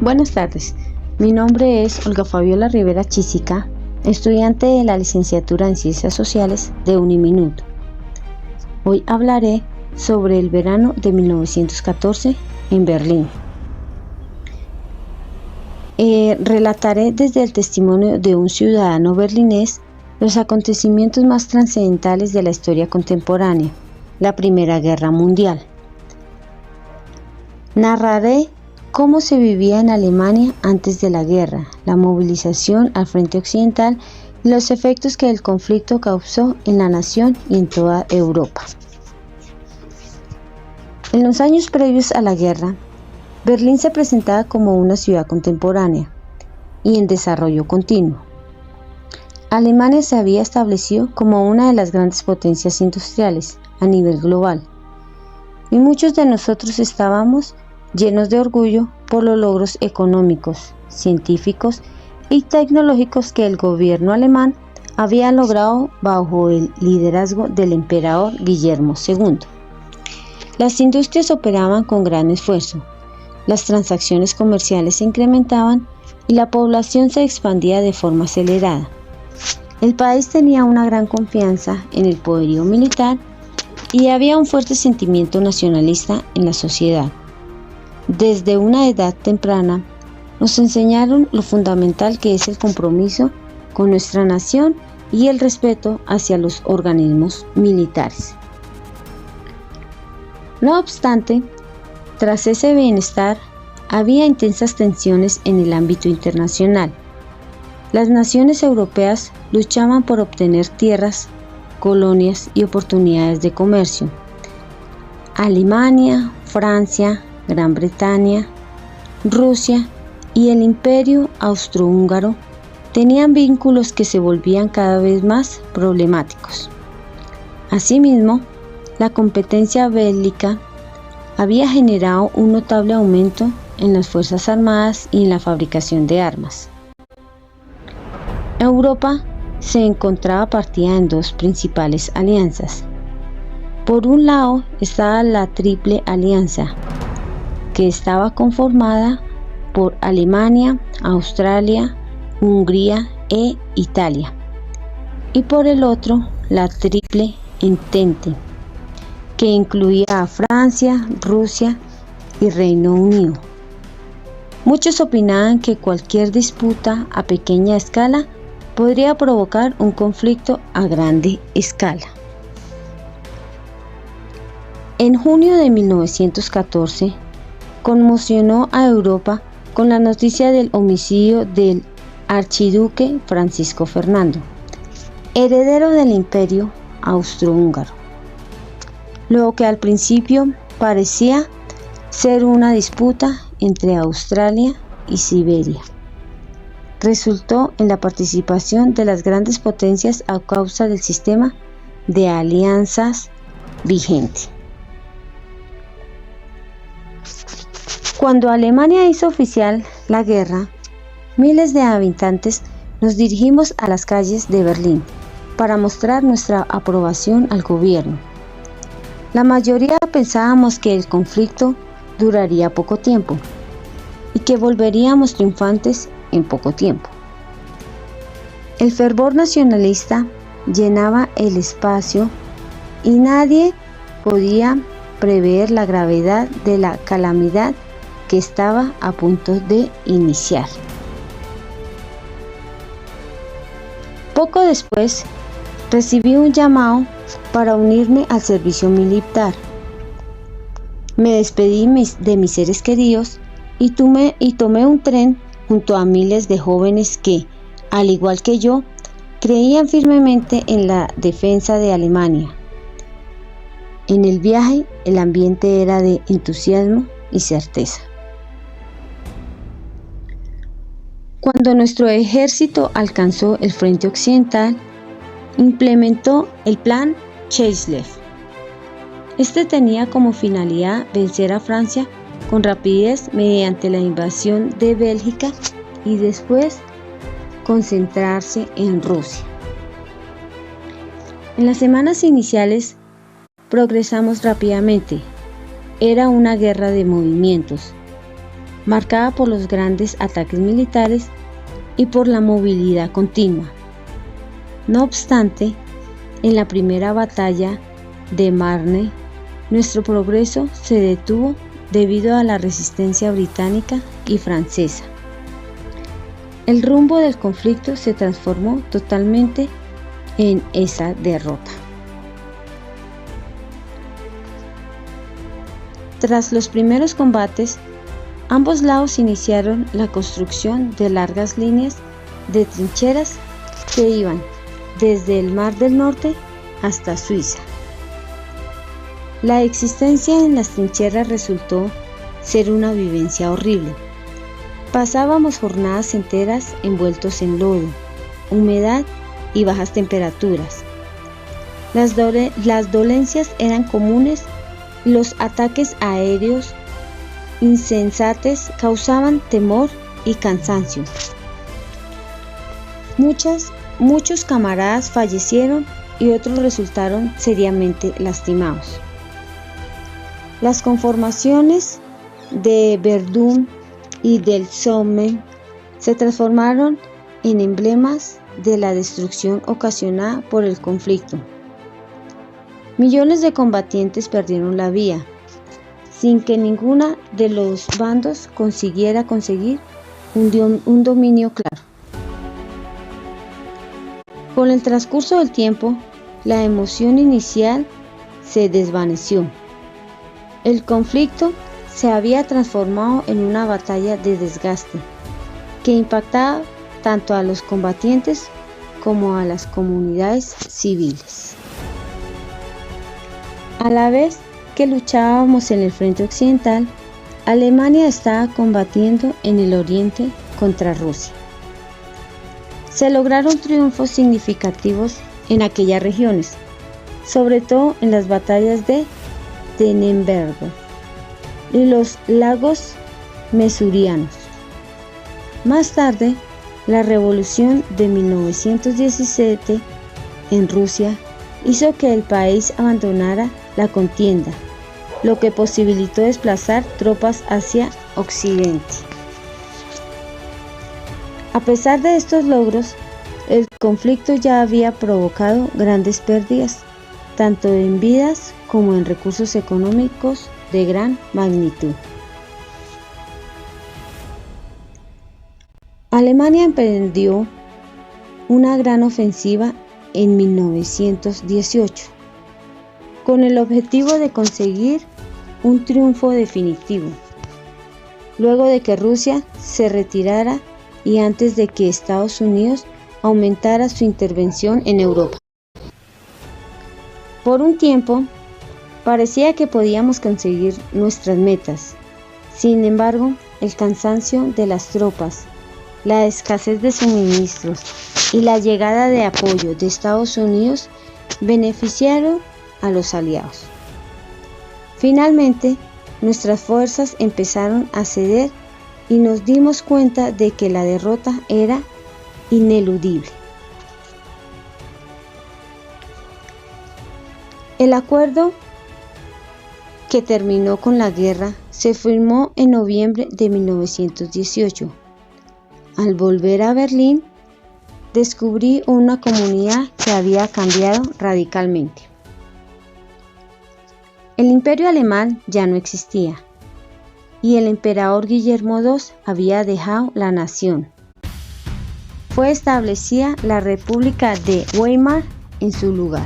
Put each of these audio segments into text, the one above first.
Buenas tardes, mi nombre es Olga Fabiola Rivera Chisica, estudiante de la licenciatura en Ciencias Sociales de Uniminuto. Hoy hablaré sobre el verano de 1914 en Berlín. Relataré desde el testimonio de un ciudadano berlinés los acontecimientos más trascendentales de la historia contemporánea, la Primera Guerra Mundial. Narraré cómo se vivía en Alemania antes de la guerra, la movilización al frente occidental y los efectos que el conflicto causó en la nación y en toda Europa. En los años previos a la guerra, Berlín se presentaba como una ciudad contemporánea y en desarrollo continuo. Alemania se había establecido como una de las grandes potencias industriales a nivel global, y muchos de nosotros estábamos llenos de orgullo por los logros económicos, científicos y tecnológicos que el gobierno alemán había logrado bajo el liderazgo del emperador Guillermo II. Las industrias operaban con gran esfuerzo, las transacciones comerciales se incrementaban y la población se expandía de forma acelerada. El país tenía una gran confianza en el poderío militar y había un fuerte sentimiento nacionalista en la sociedad. Desde una edad temprana nos enseñaron lo fundamental que es el compromiso con nuestra nación y el respeto hacia los organismos militares. No obstante, tras ese bienestar, había intensas tensiones en el ámbito internacional. Las naciones europeas luchaban por obtener tierras, colonias y oportunidades de comercio. Alemania, Francia, Gran Bretaña, Rusia y el Imperio Austrohúngaro tenían vínculos que se volvían cada vez más problemáticos. Asimismo, la competencia bélica había generado un notable aumento en las fuerzas armadas y en la fabricación de armas. Europa se encontraba partida en dos principales alianzas. Por un lado estaba la Triple Alianza, que estaba conformada por Alemania, Australia, Hungría e Italia, y por el otro la Triple Entente, que incluía a Francia, Rusia y Reino Unido. Muchos opinaban que cualquier disputa a pequeña escala podría provocar un conflicto a grande escala. En junio de 1914, conmocionó a Europa con la noticia del homicidio del archiduque Francisco Fernando, heredero del Imperio Austrohúngaro. Lo que al principio parecía ser una disputa entre Australia y Siberia, resultó en la participación de las grandes potencias a causa del sistema de alianzas vigente. Cuando Alemania hizo oficial la guerra, miles de habitantes nos dirigimos a las calles de Berlín para mostrar nuestra aprobación al gobierno. La mayoría pensábamos que el conflicto duraría poco tiempo y que volveríamos triunfantes en poco tiempo. El fervor nacionalista llenaba el espacio y nadie podía prever la gravedad de la calamidad que estaba a punto de iniciar. Poco después, recibí un llamado para unirme al servicio militar. Me despedí de mis seres queridos y tomé un tren junto a miles de jóvenes que, al igual que yo, creían firmemente en la defensa de Alemania. En el viaje, el ambiente era de entusiasmo y certeza. Cuando nuestro ejército alcanzó el frente occidental, implementó el plan Chaslev. Este tenía como finalidad vencer a Francia con rapidez mediante la invasión de Bélgica y después concentrarse en Rusia. En las semanas iniciales progresamos rápidamente. Era una guerra de movimientos. marcada por los grandes ataques militares y por la movilidad continua. No obstante, en la primera batalla de Marne, nuestro progreso se detuvo debido a la resistencia británica y francesa. El rumbo del conflicto se transformó totalmente en esa derrota. Tras los primeros combates, ambos lados iniciaron la construcción de largas líneas de trincheras que iban desde el Mar del Norte hasta Suiza. La existencia en las trincheras resultó ser una vivencia horrible. Pasábamos jornadas enteras envueltos en lodo, humedad y bajas temperaturas. Las dolencias eran comunes y los ataques aéreos insensatos causaban temor y cansancio. Muchos camaradas fallecieron y otros resultaron seriamente lastimados. Las conformaciones de Verdún y del Somme se transformaron en emblemas de la destrucción ocasionada por el conflicto. Millones de combatientes perdieron la vida, sin que ninguno de los bandos consiguiera conseguir un dominio claro. Con el transcurso del tiempo, la emoción inicial se desvaneció. El conflicto se había transformado en una batalla de desgaste que impactaba tanto a los combatientes como a las comunidades civiles. A la vez que luchábamos en el frente occidental, Alemania estaba combatiendo en el oriente contra Rusia. Se lograron triunfos significativos en aquellas regiones, sobre todo en las batallas de Tannenberg y los lagos mesurianos. Más tarde, la revolución de 1917 en Rusia hizo que el país abandonara la contienda, lo que posibilitó desplazar tropas hacia Occidente. A pesar de estos logros, el conflicto ya había provocado grandes pérdidas, tanto en vidas como en recursos económicos de gran magnitud. Alemania emprendió una gran ofensiva en 1918, con el objetivo de conseguir un triunfo definitivo, luego de que Rusia se retirara y antes de que Estados Unidos aumentara su intervención en Europa. Por un tiempo, parecía que podíamos conseguir nuestras metas. Sin embargo, el cansancio de las tropas, la escasez de suministros y la llegada de apoyo de Estados Unidos beneficiaron a los aliados. Finalmente, nuestras fuerzas empezaron a ceder y nos dimos cuenta de que la derrota era ineludible. El acuerdo que terminó con la guerra se firmó en noviembre de 1918. Al volver a Berlín, descubrí una comunidad que había cambiado radicalmente. El Imperio alemán ya no existía, y el emperador Guillermo II había dejado la nación. Fue establecida la República de Weimar en su lugar.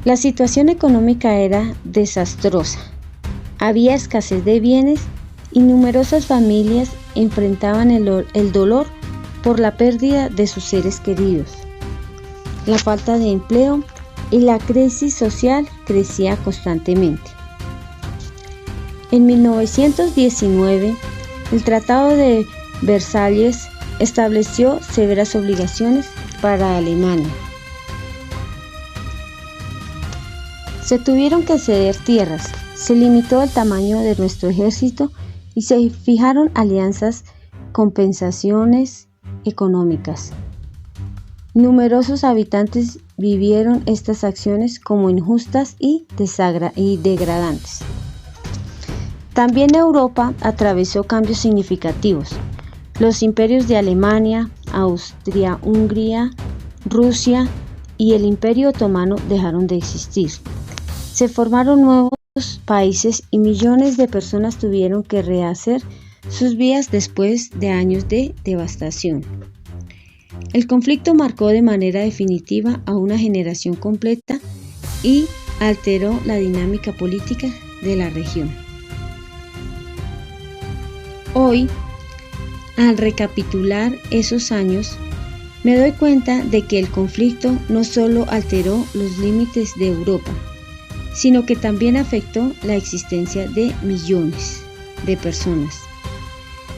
La situación económica era desastrosa. Había escasez de bienes y numerosas familias enfrentaban el dolor por la pérdida de sus seres queridos. La falta de empleo y la crisis social crecía constantemente. En 1919, el Tratado de Versalles estableció severas obligaciones para Alemania. Se tuvieron que ceder tierras, se limitó el tamaño de nuestro ejército y se fijaron alianzas, compensaciones económicas. Numerosos habitantes vivieron estas acciones como injustas y degradantes. También Europa atravesó cambios significativos. Los imperios de Alemania, Austria-Hungría, Rusia y el Imperio Otomano dejaron de existir. Se formaron nuevos países y millones de personas tuvieron que rehacer sus vidas después de años de devastación. El conflicto marcó de manera definitiva a una generación completa y alteró la dinámica política de la región. Hoy, al recapitular esos años, me doy cuenta de que el conflicto no solo alteró los límites de Europa, sino que también afectó la existencia de millones de personas.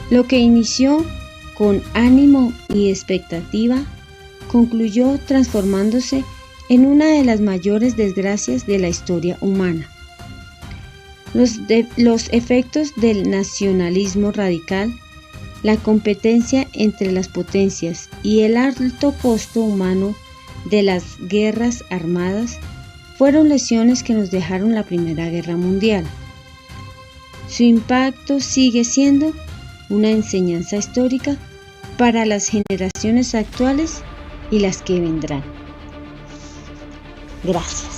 Lo que inició con ánimo y expectativa, concluyó transformándose en una de las mayores desgracias de la historia humana. Los efectos del nacionalismo radical, la competencia entre las potencias y el alto costo humano de las guerras armadas fueron lecciones que nos dejaron la Primera Guerra Mundial. Su impacto sigue siendo una enseñanza histórica para las generaciones actuales y las que vendrán. Gracias.